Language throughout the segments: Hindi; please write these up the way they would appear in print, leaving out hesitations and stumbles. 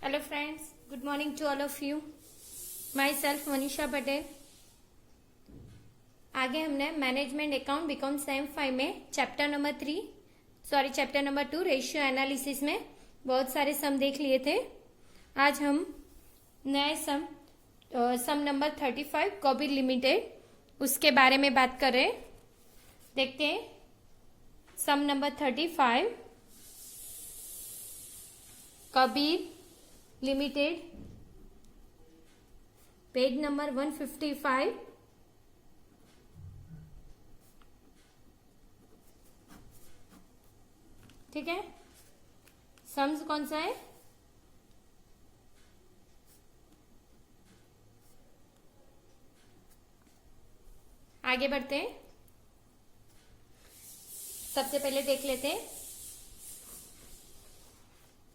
Hello friends, good morning to all of you. Myself Manisha Patel. आगे हमने मैनेजमेंट अकाउंट बीकॉम सेम 5 में चैप्टर नंबर 2 रेशियो एनालिसिस में बहुत सारे सम देख लिए थे। आज हम नए सम नंबर 35 कबीर लिमिटेड उसके बारे में बात कर रहे हैं। देखते हैं some number 35 Kabir limited, page number 155। ठीक है, सम्स कौन सा है? आगे बढ़ते हैं। सबसे पहले देख लेते हैं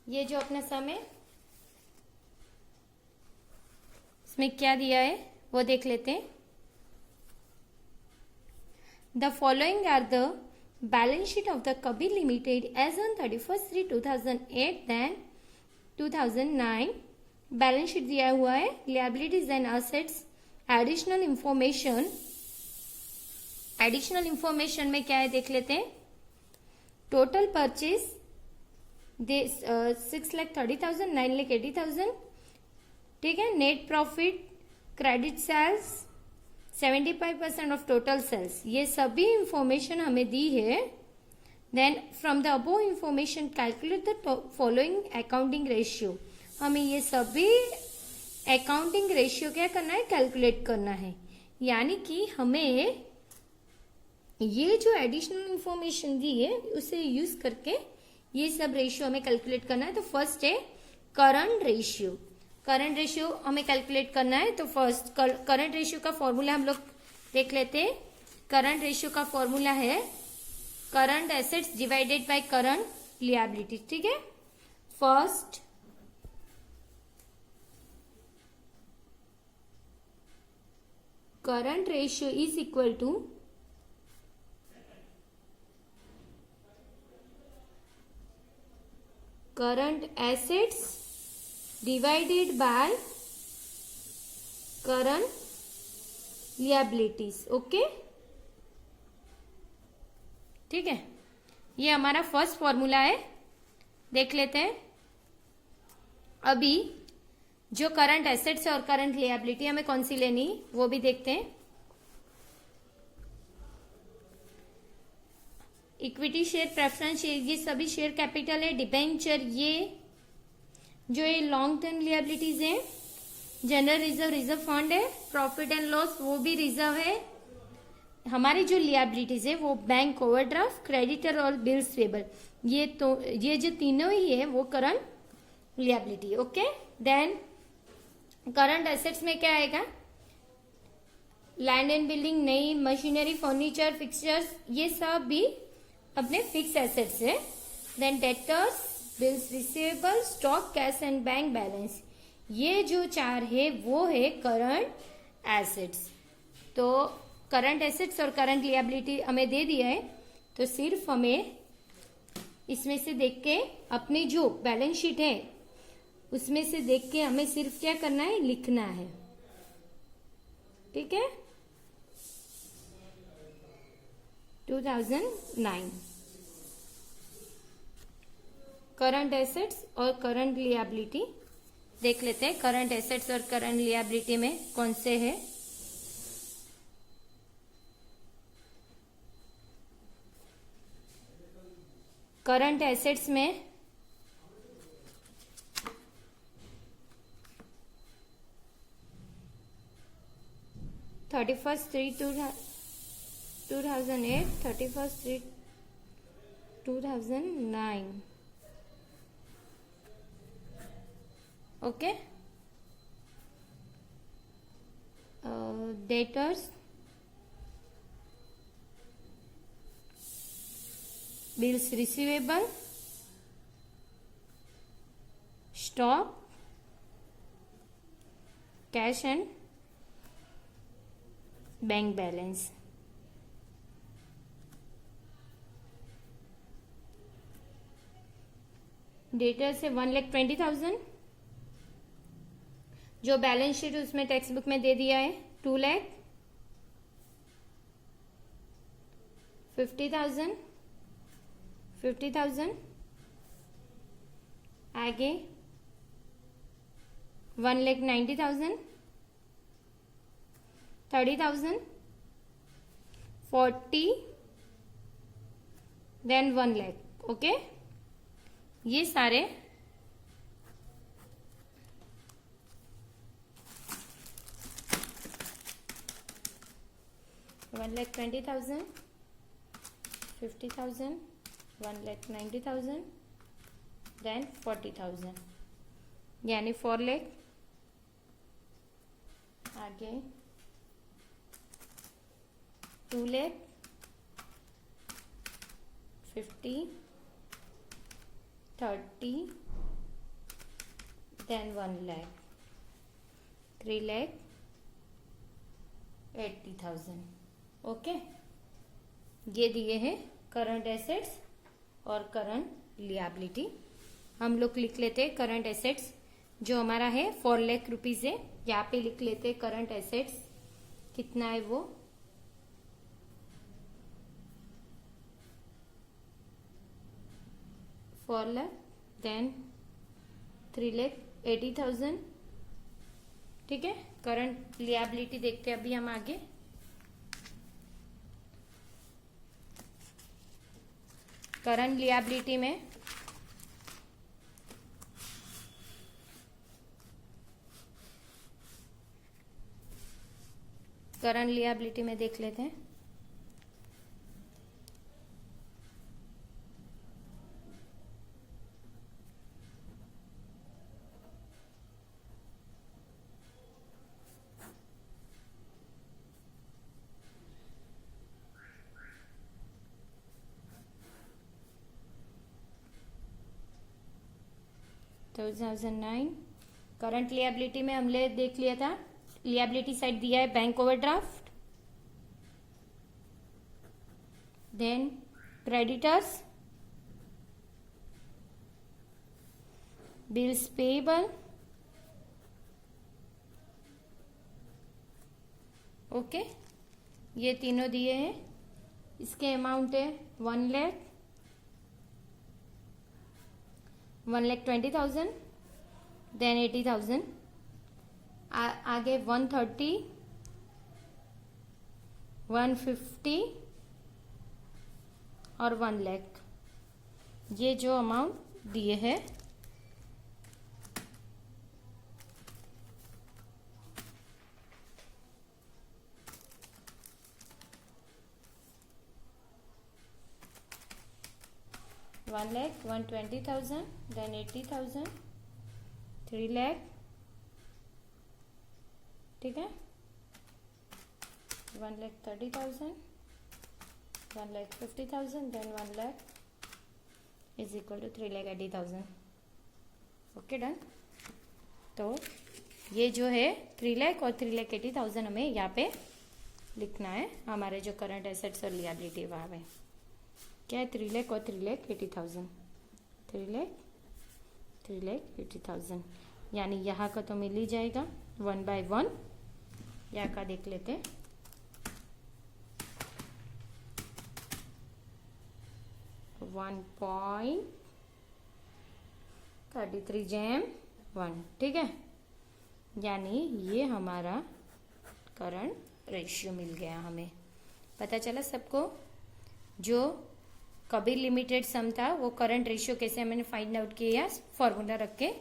ये जो अपना सम है इसमें क्या दिया है वो देख लेते हैं। The following are the balance sheet of the Kabir limited as on 31/3/2008 then 2009। Balance sheet दिया हुआ है, liabilities and assets. Additional information में क्या है देख लेते हैं। Total purchase 6,30,000, 9,80,000। ठीक है। Net profit, credit sales 75% of total sales, ये सभी इंफॉर्मेशन हमें दी है। Then from the above information calculate the following accounting ratio. हमें ये सभी अकाउंटिंग रेशियो क्या करना है, कैलकुलेट करना है। यानी कि हमें ये जो एडिशनल इंफॉर्मेशन दी है उसे यूज करके ये सब रेशियो हमें कैलकुलेट करना है। तो फर्स्ट है करंट रेशियो। करंट रेशियो हमें कैलकुलेट करना है। तो फर्स्ट करंट रेशियो का फॉर्मूला हम लोग देख लेते हैं। करंट रेशियो का फॉर्मूला है current assets divided by current liabilities. ठीक है। First current ratio is equal to current assets divided by current liabilities। Okay, ठीक है। ये हमारा फर्स्ट फॉर्मूला है, देख लेते हैं। अभी जो करंट एसेट्स और करंट लिएबिलिटी हमें कौन सी लेनी वो भी देखते हैं। इक्विटी शेयर, प्रेफरेंस शेयर, ये सभी शेयर कैपिटल है। डिबेंचर, ये जो ये लॉन्ग टर्म लिएबिलिटीज है। जनरल रिजर्व, रिजर्व फंड है। प्रॉफिट एंड लॉस, वो भी रिजर्व है। हमारी जो लिएबिलिटीज है वो बैंक ओवरड्राफ्ट, क्रेडिटर और बिल्स पेबल, ये जो तीनों ही है वो current liability. Okay. Then current assets में क्या आएगा, लैंड एंड बिल्डिंग, नई मशीनरी, फर्नीचर, फिक्सचर्स, ये सब भी अपने फिक्स एसेट्स है। Then debtors, bills receivable, stock, cash and bank balance, ये जो चार है वो है करंट एसेट्स। तो करंट एसेट्स और करंट लिएबिलिटी हमें दे दिया है। तो सिर्फ हमें इसमें से देख के अपनी जो बैलेंस शीट है उसमें से देख के हमें सिर्फ क्या करना है, लिखना है। ठीक है। 2009 करंट एसेट्स और करंट लिएबिलिटी देख लेते हैं। करंट एसेट्स और करंट लिएबिलिटी में कौन से है। करंट एसेट्स में (31st 3/2008, 31st 3/2009। Okay. Debtors, bills receivable, stock, cash and bank balance. Debtor से 1,20,000, जो बैलेंस शीट उसमें टेक्स्ट बुक में दे दिया है 2,50,000 50,000 आगे 1,90,000 30,000 40 देन 1 लाख। ओके, ये सारे 1,20,000 50,000 1,90,000 देन 40,000 यानी 4 लाख। आगे 2 लाख 50 30 देन 1 लाख 3 लाख 80,000। ओके, ये दिए हैं करंट एसेट्स और करंट लिएबिलिटी। हम लोग लिख लेते हैं करंट एसेट्स जो हमारा है 4 लाख रुपीज है। यहाँ पे लिख लेते हैं करंट एसेट्स कितना है वो 4 लाख देन 3,80,000। ठीक है, करंट लिएबिलिटी देखते हैं अभी हम आगे। करंट लिएबिलिटी में देख लेते हैं। तो 2009 करंट लिएबिलिटी में हमने देख लिया था, लिएबिलिटी साइड दिया है bank overdraft, then creditors, bills payable, okay, ये तीनों दिए हैं। इसके अमाउंट है 1 लाख 1,20,000 देन 80,000। आगे 130 150 और 1 लाख, ये जो अमाउंट दिए हैं। One lakh 120,000 then 80,000 3 lakh. ठीक है, 1,30,000 1,50,000 then 1 lakh is equal to 3,80,000। Okay, done. तो ये जो है 3 लाख और 3,80,000 हमें यहाँ पे लिखना है। हमारे जो करंट एसेट्स और लिएबिलिटी वहाँ पे क्या है 3 लाख और 3,80,000 3,80,000 यानी यहाँ का तो मिल ही जाएगा 1 बाय 1। यहाँ का देख लेते हैं। $1.33 ठीक है, यानी ये हमारा करंट रेशियो मिल गया। हमें पता चला सबको। जो कबीर लिमिटेड सम था वो करंट रेशियो कैसे मैंने फाइंड आउट किया, फॉर्मूला रख के।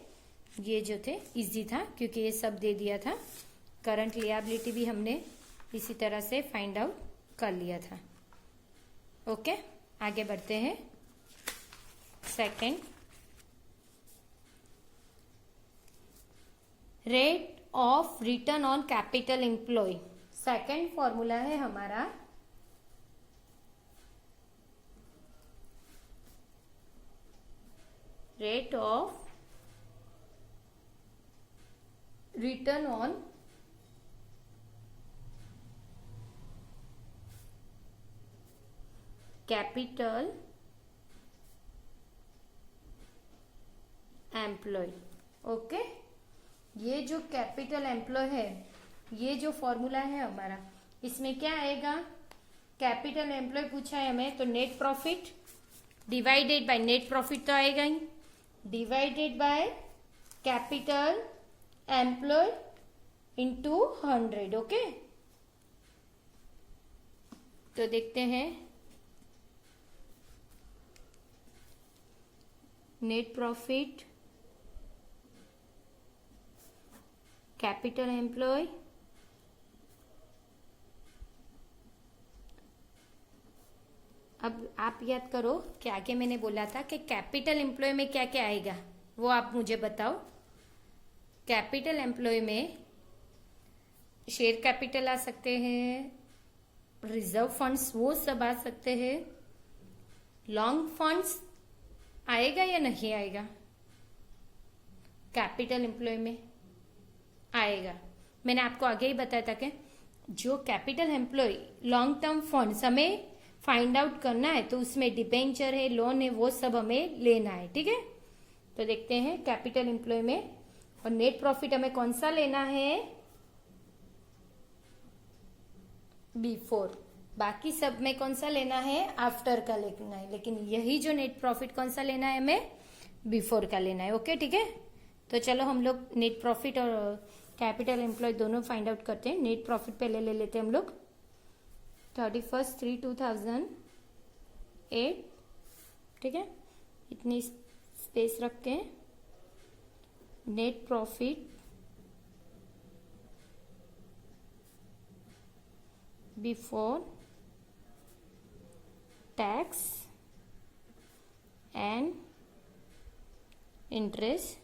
ये जो थे इजी था क्योंकि ये सब दे दिया था। करंट लिएबिलिटी भी हमने इसी तरह से फाइंड आउट कर लिया था। ओके, आगे बढ़ते हैं। Second, rate of return on capital employ. Second formula है हमारा rate of return on capital employ. Okay, ये जो कैपिटल एम्प्लॉय है, ये जो फॉर्मूला है हमारा, इसमें क्या आएगा, कैपिटल एम्प्लॉय पूछा है हमें, तो net profit divided by net profit तो आएगा ही, divided by capital employ into 100। Okay, तो देखते हैं नेट प्रॉफिट कैपिटल एम्प्लॉय अब आप याद करो कि आगे मैंने बोला था कि कैपिटल एम्प्लॉय में क्या क्या आएगा, वो आप मुझे बताओ। कैपिटल एम्प्लॉय में शेयर कैपिटल आ सकते हैं, रिजर्व फंड्स वो सब आ सकते हैं, लॉन्ग फंड्स आएगा या नहीं आएगा, कैपिटल एम्प्लॉय में आएगा। मैंने आपको आगे ही बताया था कि जो capital employ long term funds हमें फाइंड आउट करना है, तो उसमें डिबेंचर है, लोन है, वो सब हमें लेना है। ठीक है, तो देखते हैं कैपिटल एम्प्लॉय में, और नेट प्रॉफिट हमें कौन सा लेना है, बिफोर। बाकी सब में कौन सा लेना है, आफ्टर का लेना है, लेकिन यही जो नेट प्रॉफिट कौन सा लेना है, हमें बिफोर का लेना है। ओके, ठीक है, तो चलो हम लोग नेट प्रॉफिट और कैपिटल एम्प्लॉय दोनों फाइंड आउट करते हैं। नेट प्रॉफिट पहले ले लेते हैं हम लोग, 31/3/2008। ठीक है, इतनी स्पेस रखते हैं। Net profit before tax and interest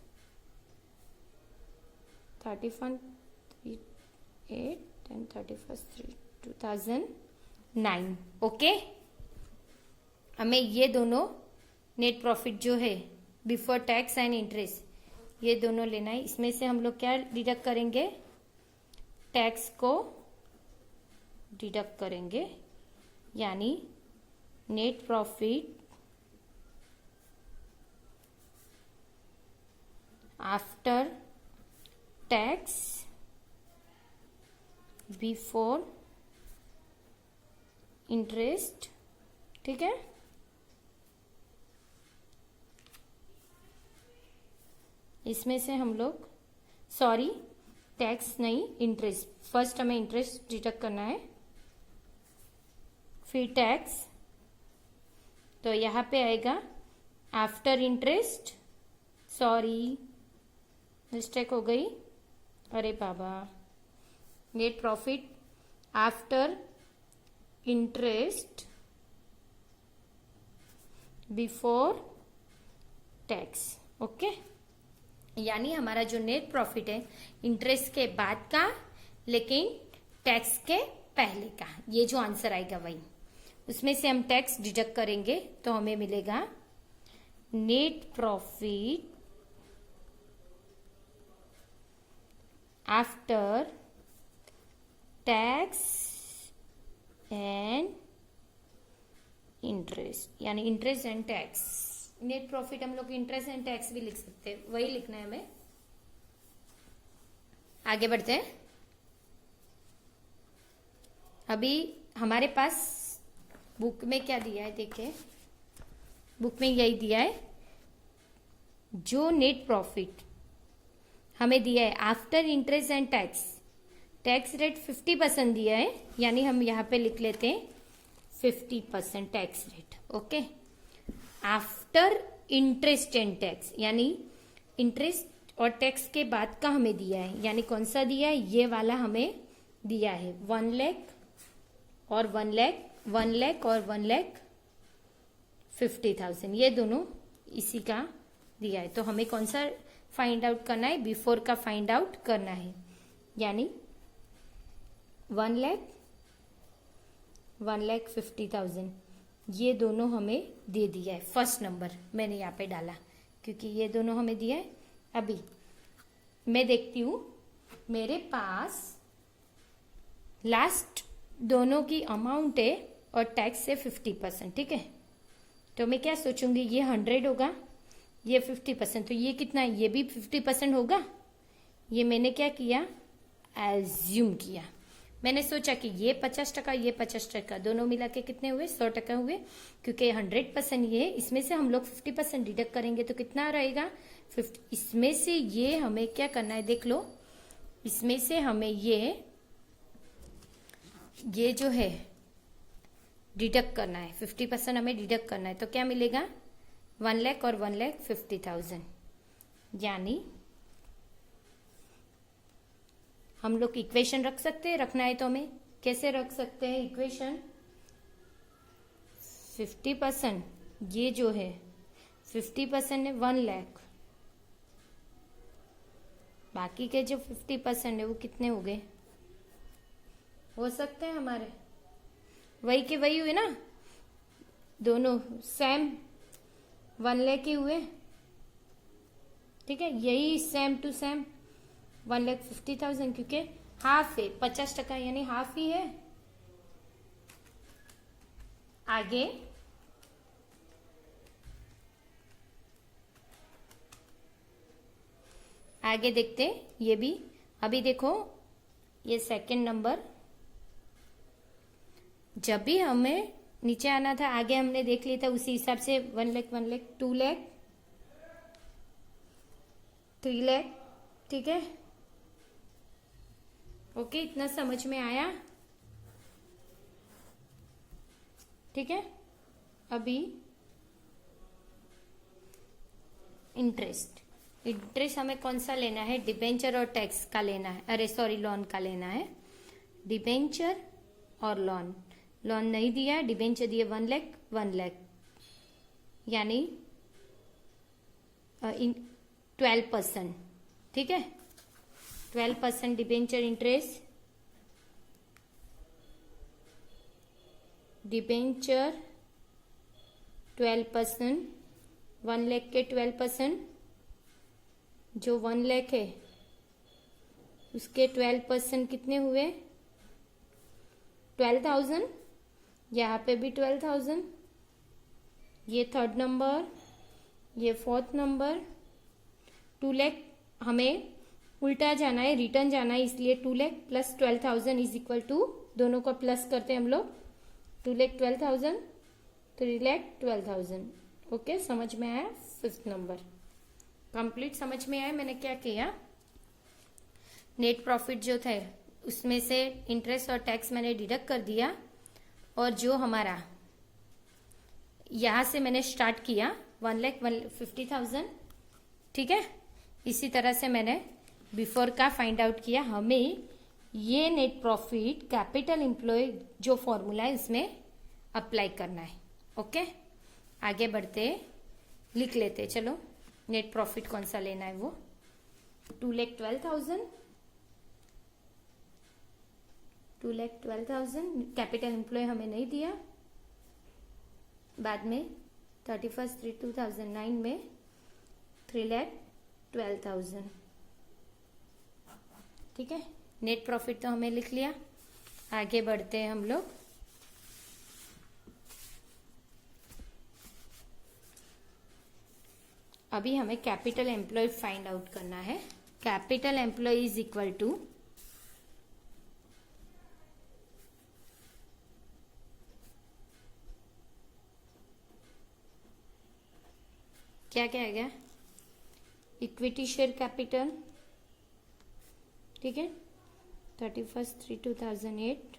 31/3/2008 and 31/3/2009। Okay, हमें ये दोनों नेट प्रॉफिट जो है बिफोर टैक्स एंड इंटरेस्ट, ये दोनों लेना है। इसमें से हम लोग क्या डिडक्ट करेंगे, टैक्स को डिडक्ट करेंगे, यानी net profit after tax before interest. ठीक है, इसमें से हम लोग, सॉरी टैक्स नहीं, इंटरेस्ट, फर्स्ट हमें इंटरेस्ट डिडक्ट करना है, फिर टैक्स। तो यहाँ पे आएगा आफ्टर इंटरेस्ट, सॉरी मिस्टेक हो गई, अरे बाबा, net profit after interest before tax. Okay, यानी हमारा जो नेट प्रॉफिट है इंटरेस्ट के बाद का, लेकिन टैक्स के पहले का, ये जो आंसर आएगा वही, उसमें से हम टैक्स डिडक्ट करेंगे तो हमें मिलेगा net profit after tax and interest, यानी interest and tax. Net profit हम लोग इंटरेस्ट एंड टैक्स भी लिख सकते हैं, वही लिखना है हमें। आगे बढ़ते हैं। अभी हमारे पास बुक में क्या दिया है, देखिए बुक में यही दिया है, जो नेट प्रॉफिट हमें दिया है after interest and tax, tax rate 50% दिया है, यानी हम यहाँ पे लिख लेते हैं 50% tax rate. Okay, after interest and tax, यानी इंटरेस्ट और टैक्स के बाद का हमें दिया है, यानी कौन सा दिया है, ये वाला हमें दिया है 1 लाख और 1 लाख, 1 लाख और 1,50,000, ये दोनों इसी का दिया है। तो हमें कौन सा फाइंड आउट करना है, बिफोर का फाइंड आउट करना है, यानी 1 लाख 1,50,000, ये दोनों हमें दे दिया है। फर्स्ट नंबर मैंने यहाँ पे डाला क्योंकि ये दोनों हमें दिया है। अभी मैं देखती हूँ मेरे पास लास्ट दोनों की अमाउंट है और टैक्स से 50%। ठीक है, तो मैं क्या सोचूंगी, ये 100 होगा, ये 50%, तो ये कितना है, ये भी 50% होगा, ये मैंने क्या किया, एज्यूम किया। मैंने सोचा कि ये 50%, ये 50%, दोनों मिला के कितने हुए, 100% हुए। क्योंकि 100% ये, इसमें से हम लोग 50% डिडक्ट करेंगे तो कितना रहेगा 50। इसमें से ये हमें क्या करना है, देख लो, इसमें से हमें ये जो है डिडक्ट करना है, 50% हमें डिडक्ट करना है। तो क्या मिलेगा, 1 लाख और 1,50,000। यानी हम लोग इक्वेशन रख सकते हैं, रखना है तो हमें कैसे रख सकते हैं इक्वेशन, 50% ये जो है 50% है 1 लाख, बाकी के जो 50% है वो कितने हो गए, हो सकते हैं हमारे वही के वही हुए ना, दोनों सेम 1 लाख ही हुए। ठीक है, यही सेम टू सेम 1,50,000, क्योंकि हाफ है, 50% यानी हाफ ही है। आगे देखते ये भी। अभी देखो ये सेकंड नंबर, जब भी हमें नीचे आना था आगे हमने देख लिया था, उसी हिसाब से 1 लाख, 1 लाख, 2 लाख, 3 लाख। ठीक है, ओके, इतना समझ में आया। ठीक है, अभी इंटरेस्ट हमें कौन सा लेना है, डिबेंचर और टैक्स का लेना है, अरे सॉरी लोन का लेना है। डिबेंचर और लोन नहीं दिया, डिबेंचर दिए 1 लाख, 1 लाख, यानी 12%। ठीक है, 12% डिबेंचर इंटरेस्ट, डिबेंचर 12%, 1 लाख के 12%, जो 1 लाख है उसके 12% कितने हुए, 12,000। यहाँ पे भी 12,000, ये थर्ड नंबर, ये फोर्थ नंबर। 2 लाख हमें उल्टा जाना है, रिटर्न जाना है, इसलिए 2 lakh plus 12,000 is equal to, दोनों को प्लस करते हैं हम लोग, 2 लाख 12,000, 3 लाख 12,000। ओके, समझ में आया, फिफ्थ नंबर कंप्लीट समझ में आया। मैंने क्या किया, नेट प्रॉफिट जो थे उसमें से इंटरेस्ट और टैक्स मैंने डिडक्ट कर दिया, और जो हमारा यहां से मैंने स्टार्ट किया 1,50,000। ठीक है, इसी तरह से मैंने बिफोर का फाइंड आउट किया। हमें ये नेट प्रॉफिट कैपिटल एम्प्लॉय जो फॉर्मूला है उसमें अप्लाई करना है। ओके, आगे बढ़ते लिख लेते, चलो नेट प्रॉफिट कौन सा लेना है, वो 2,12,000, 2,12,000 कैपिटल एम्प्लॉय हमें नहीं दिया, बाद में 31/3/2009 में 3,12,000। ठीक है, नेट प्रॉफिट तो हमें लिख लिया। आगे बढ़ते हैं हम लोग, अभी हमें कैपिटल एम्प्लॉय फाइंड आउट करना है। Capital employ is equal to, क्या क्या आएगा, इक्विटी शेयर कैपिटल। ठीक है, 31/3/2008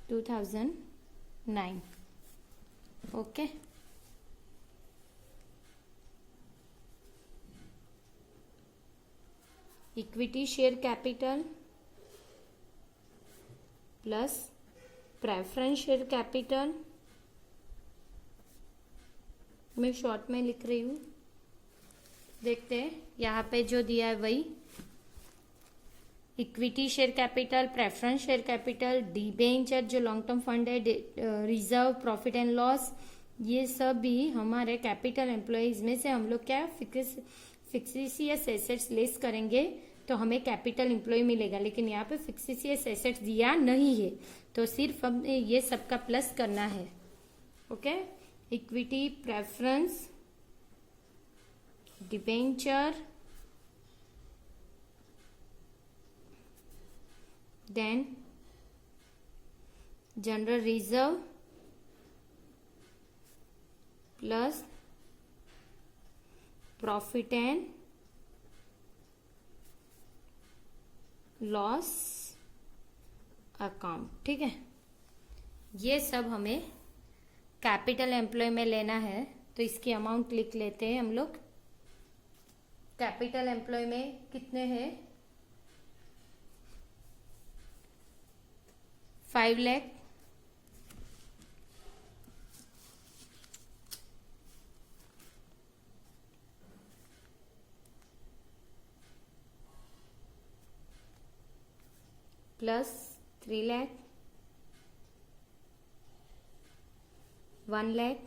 2009। Okay, equity share capital plus preference share capital, मैं शॉर्ट में लिख रही हूं, देखते हैं यहाँ पे जो दिया है वही, equity share capital, preference share capital, debenture जो लॉन्ग टर्म फंड है, रिजर्व, प्रॉफिट एंड लॉस, ये सब भी हमारे कैपिटल एम्प्लॉयज में से हम लोग क्या फिक्सियस एसेट्स लेस करेंगे तो हमें कैपिटल एम्प्लॉय मिलेगा। लेकिन यहाँ पे फिक्सियस एसेट्स दिया नहीं है, तो सिर्फ अब ये सबका प्लस करना है। Okay, equity, preference, debenture, then general reserve plus profit and loss account. ठीक है, ये सब हमें कैपिटल एम्प्लॉय में लेना है, तो इसकी अमाउंट लिख लेते हैं हम लोग। कैपिटल एम्प्लॉय में कितने हैं? 5 लाख, प्लस 3 लाख, 1 लाख,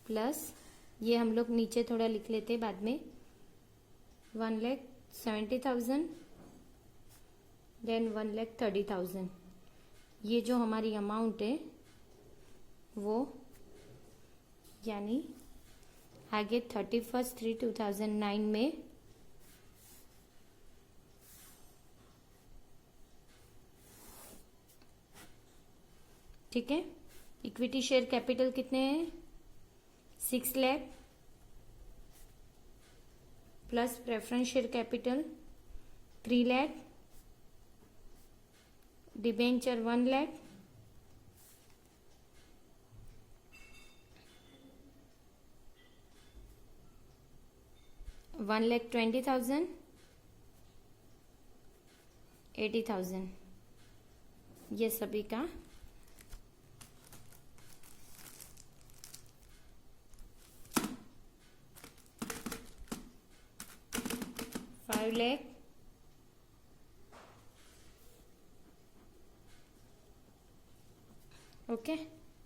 प्लस ये हम लोग नीचे थोड़ा लिख लेते हैं बाद में, 1,70,000, देन 1,30,000। ये जो हमारी अमाउंट है वो यानी आगे 31/3/2009 में ठीक है। इक्विटी शेयर कैपिटल कितने हैं? 6 lakh plus preference share capital 3 lakh, debenture 1 lakh, $1,20,000, 80,000, ये सभी का लाख, ओके,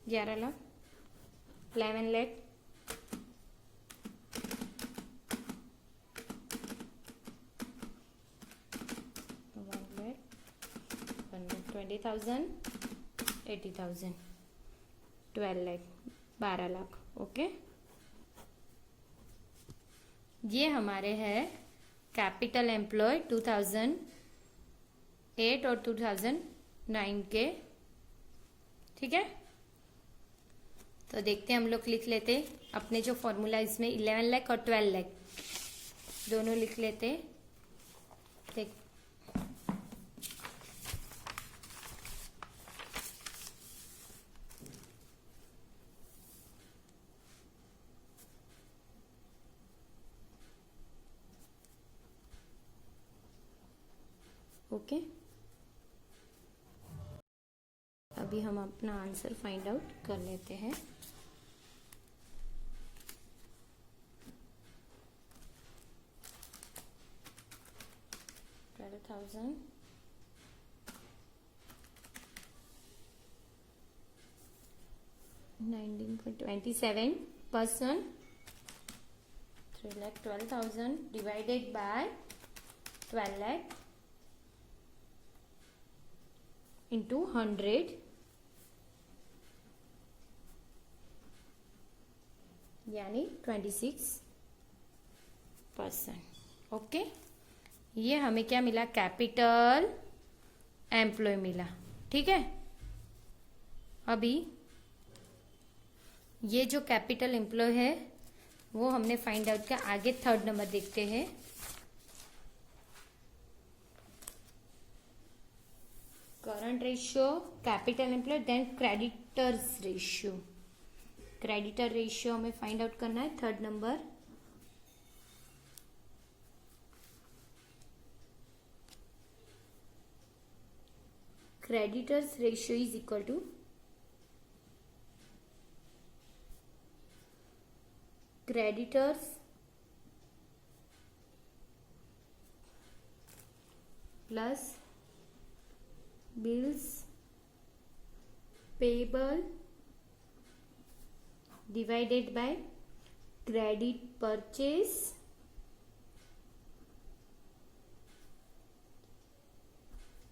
11 लाख, 11 लाख, 1,20,000, 80,000, 12 लाख, 12 लाख। ओके, ये हमारे है कैपिटल एम्प्लॉय 2008 और 2009 के। ठीक है, तो देखते हैं, हम लोग लिख लेते अपने जो फॉर्मूला, इसमें 11 लाख और 12 लाख दोनों लिख लेते। देख ओके, अभी हम अपना आंसर फाइंड आउट कर लेते हैं। $12,000 19.27% 3,12,000 divided by 12 lakh into 100 यानी 26%। ओके, ये हमें क्या मिला? कैपिटल एम्प्लॉय मिला। ठीक है, अभी ये जो कैपिटल एम्प्लॉय है वो हमने फाइंड आउट किया। आगे थर्ड नंबर देखते हैं। Current ratio, capital employ, then creditors ratio. Creditor ratio हमें फाइंड आउट करना है, third number. Creditors ratio is equal to creditors plus bills payable divided by credit purchase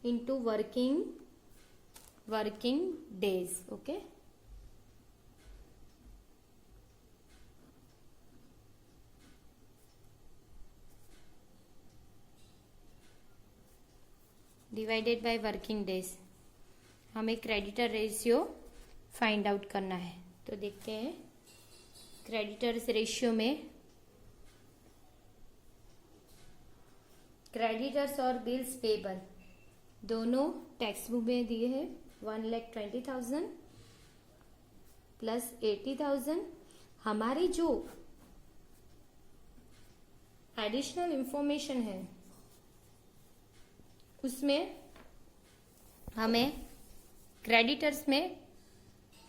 into working days. Okay, divided by working days. हमें क्रेडिटर रेशियो फाइंड आउट करना है। तो देखते हैं क्रेडिटर्स रेशियो में क्रेडिटर्स और बिल्स पेबल दोनों टेक्स्ट बुक में दिए हैं। 1,20,000 प्लस 80,000। हमारी जो एडिशनल इंफॉर्मेशन है उसमें हमें क्रेडिटर्स में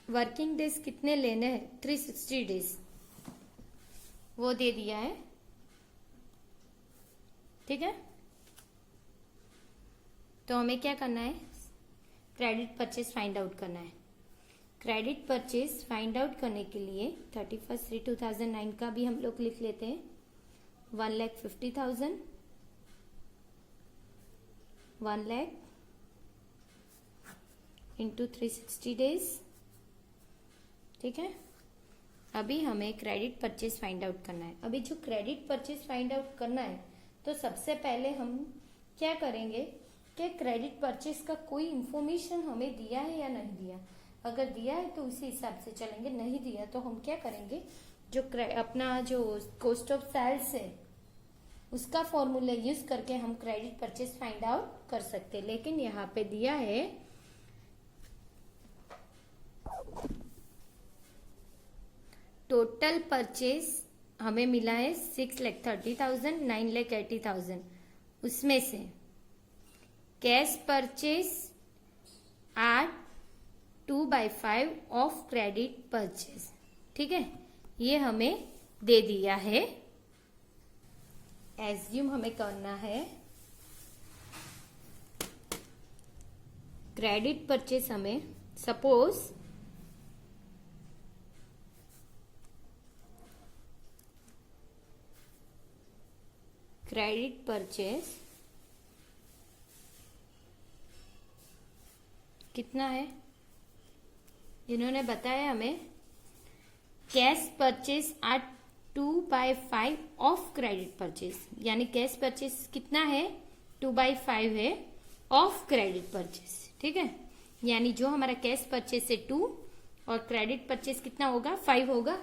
वर्किंग डेज कितने लेने हैं, 360 डेज, वो दे दिया है। ठीक है, तो हमें क्या करना है, क्रेडिट परचेज फाइंड आउट करना है। क्रेडिट परचेज फाइंड आउट करने के लिए 31/3/2009 का भी हम लोग लिख लेते हैं। 1,50,000 1 लाख इंटू 360 डेज। ठीक है, अभी हमें क्रेडिट परचेज फाइंड आउट करना है। अभी जो क्रेडिट परचेज फाइंड आउट करना है तो सबसे पहले हम क्या करेंगे कि क्रेडिट परचेज का कोई इंफॉर्मेशन हमें दिया है या नहीं दिया। अगर दिया है तो उसी हिसाब से चलेंगे, नहीं दिया तो हम क्या करेंगे, जो अपना जो कॉस्ट ऑफ सेल्स है उसका फॉर्मूला यूज करके हम क्रेडिट परचेज फाइंड आउट कर सकते हैं। लेकिन यहाँ पे दिया है टोटल परचेज हमें मिला है 6,30,000 9,80,000। उसमें से cash purchase are 2/5 of credit purchase. ठीक है, ये हमें दे दिया है। एज्यूम हमें करना है क्रेडिट परचेज हमें सपोज क्रेडिट परचेज कितना है, इन्होंने बताया हमें cash purchase are 2/5 of credit purchase, यानी कैश परचेज कितना है, 2/5 है ऑफ क्रेडिट परचेज। ठीक है, यानी जो हमारा कैश परचेज है 2 और क्रेडिट परचेज कितना होगा, 5 होगा।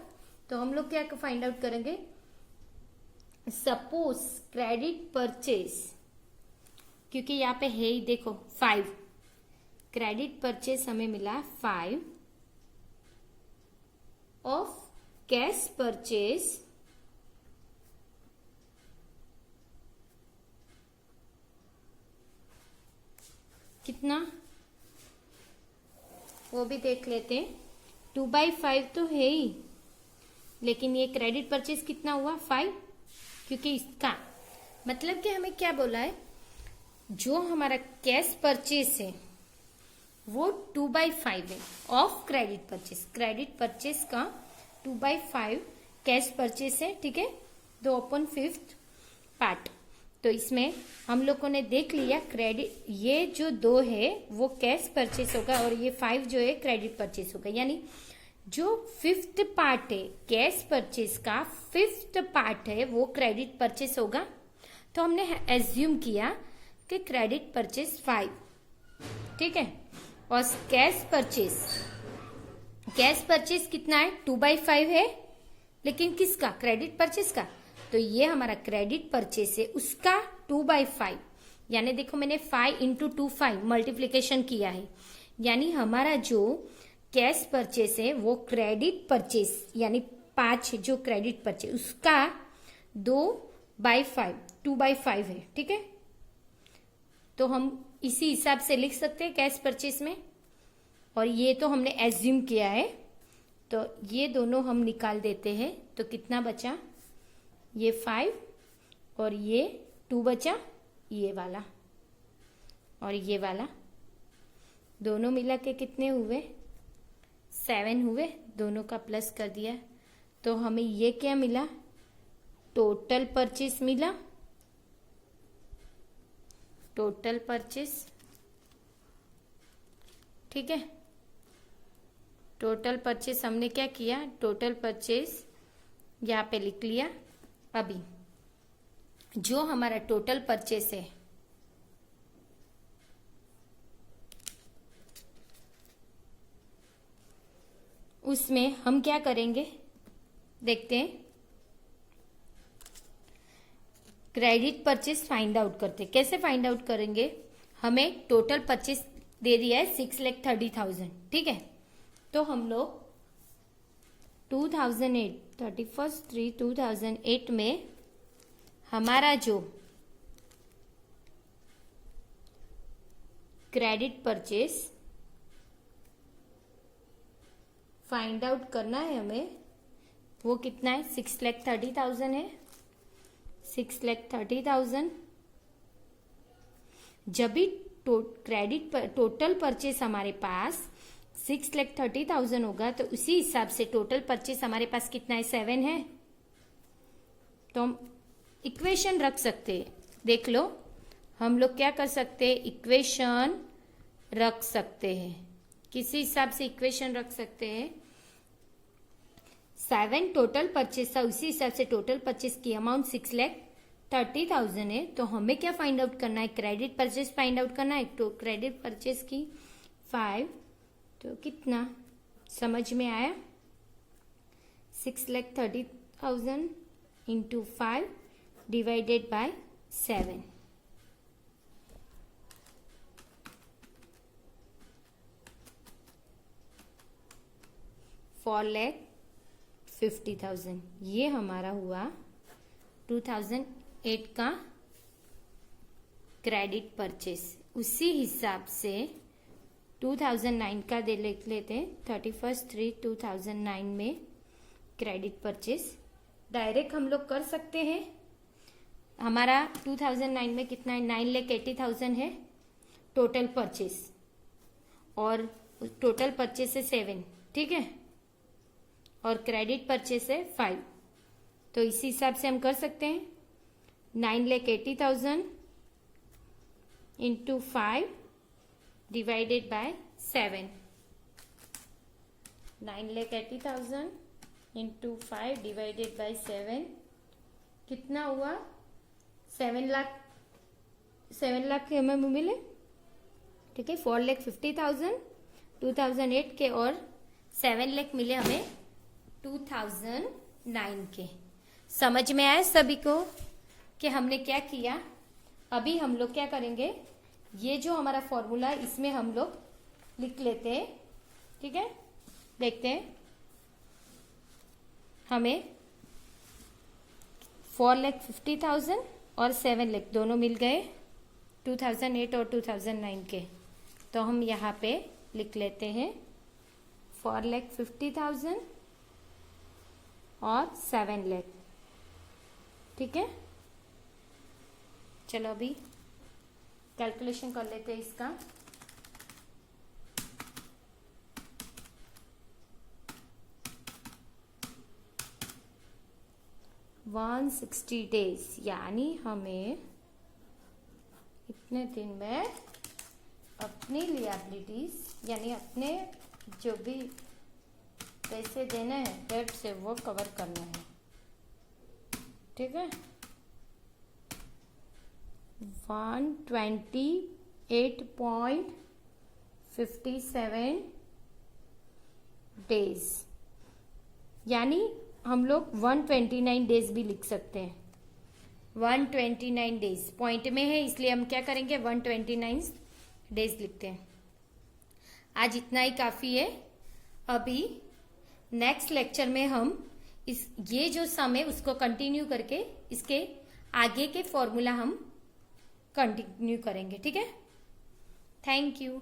तो हम लोग क्या फाइंड आउट करेंगे, सपोज क्रेडिट परचेज, क्योंकि यहाँ पे है ही देखो 5, क्रेडिट परचेज हमें मिला 5 ऑफ कैश परचेज कितना, वो भी देख लेते हैं। 2/5 तो है ही, लेकिन ये क्रेडिट परचेज कितना हुआ, 5, क्योंकि इसका मतलब कि हमें क्या बोला है, जो हमारा कैश परचेज है वो 2/5 है of credit purchase. Credit purchase का 2/5 कैश परचेज है। ठीक है, 2/5 पार्ट। तो इसमें हम लोगों ने देख लिया क्रेडिट, ये जो 2 है वो कैश परचेज होगा और ये 5 जो है क्रेडिट परचेज होगा। यानी जो 5th पार्ट है कैश परचेज का, 5th पार्ट है वो क्रेडिट परचेज होगा। तो हमने एज्यूम किया कि क्रेडिट परचेज 5, ठीक है, और कैश परचेज कितना है, 2/5 है, लेकिन किसका, क्रेडिट परचेज का। तो ये हमारा क्रेडिट परचेज है, उसका 2/5, यानी देखो मैंने 5 × 2 5 मल्टीप्लीकेशन किया है। यानी हमारा जो कैश परचेज है वो क्रेडिट परचेज, यानी 5 जो क्रेडिट परचेज उसका 2/5 2/5 है। ठीक है, तो हम इसी हिसाब से लिख सकते हैं कैश परचेज में। और ये तो हमने एज्यूम किया है, तो ये दोनों हम निकाल देते हैं। तो कितना बचा, ये 5 और ये 2 बचा, ये वाला और ये वाला, दोनों मिला के कितने हुए, 7 हुए, दोनों का प्लस कर दिया। तो हमें ये क्या मिला, टोटल परचेज मिला, टोटल परचेज। ठीक है, टोटल परचेज हमने क्या किया, टोटल परचेज यहाँ पे लिख लिया। अभी जो हमारा टोटल परचेज है उसमें हम क्या करेंगे देखते हैं। क्रेडिट परचेस फाइंड आउट करते, कैसे फाइंड आउट करेंगे। हमें टोटल परचेस दे दिया है 6,30,000, ठीक है। तो हम लोग 2008 31/3/2008 में हमारा जो क्रेडिट परचेस फाइंड आउट करना है हमें, वो कितना है 6,30,000 है। 6,30,000 जब भी क्रेडिट पर टोटल परचेस हमारे पास 6,30,000 होगा तो उसी हिसाब से टोटल परचेस हमारे पास कितना है 7 है। तो हम इक्वेशन रख सकते हैं, देख लो हम लोग क्या कर सकते हैं, इक्वेशन रख सकते हैं। किसी हिसाब से इक्वेशन रख सकते हैं। 7 टोटल परचेस था, उसी हिसाब से टोटल परचेस की अमाउंट 6,30,000 है। तो हमें क्या फाइंड आउट करना है, क्रेडिट परचेस फाइंड आउट करना है। तो क्रेडिट परचेस की 5, तो कितना समझ में आया, 6,30,000 इंटू 5 डिवाइडेड बाय 7। $4,50,000 ये हमारा हुआ 2008 का क्रेडिट परचेस। उसी हिसाब से 2009 का दे लेते हैं, 31/3/2009 में क्रेडिट परचेस डायरेक्ट हम लोग कर सकते हैं। हमारा 2009 में कितना है, 9,80,000 है टोटल परचेस, और टोटल परचेस है 7, ठीक है, और क्रेडिट परचेस है 5। तो इसी हिसाब से हम कर सकते हैं 9,80,000 into 5 divided by 7। 9,80,000 into 5 divided by 7 कितना हुआ, 7 लाख के हमें मिले, ठीक है। 4,50,000 2008 के और 7 लाख मिले हमें 2009 के। समझ में आया सभी को कि हमने क्या किया। अभी हम लोग क्या करेंगे, ये जो हमारा फॉर्मूला है इसमें हम लोग लिख लेते हैं, ठीक है। देखते हैं, हमें 4,50,000 और 7 लाख दोनों मिल गए 2008 और 2009 के। तो हम यहाँ पे लिख लेते हैं 4,50,000 और 7 लाख, ठीक है। चलो अभी कैलकुलेशन कर लेते हैं इसका। वन 60 डेज, यानी हमें इतने दिन में अपनी लिएबिलिटीज यानी अपने जो भी पैसे देने हैं डेट से वो कवर करना है, ठीक है। 128.57 डेज, यानी हम लोग 129 डेज भी लिख सकते हैं। 129 डेज पॉइंट में है इसलिए हम क्या करेंगे 129 डेज लिखते हैं। आज इतना ही काफी है। अभी नेक्स्ट लेक्चर में हम ये जो सम है उसको कंटिन्यू करके इसके आगे के फॉर्मूला हम कंटिन्यू करेंगे, ठीक है। Thank you.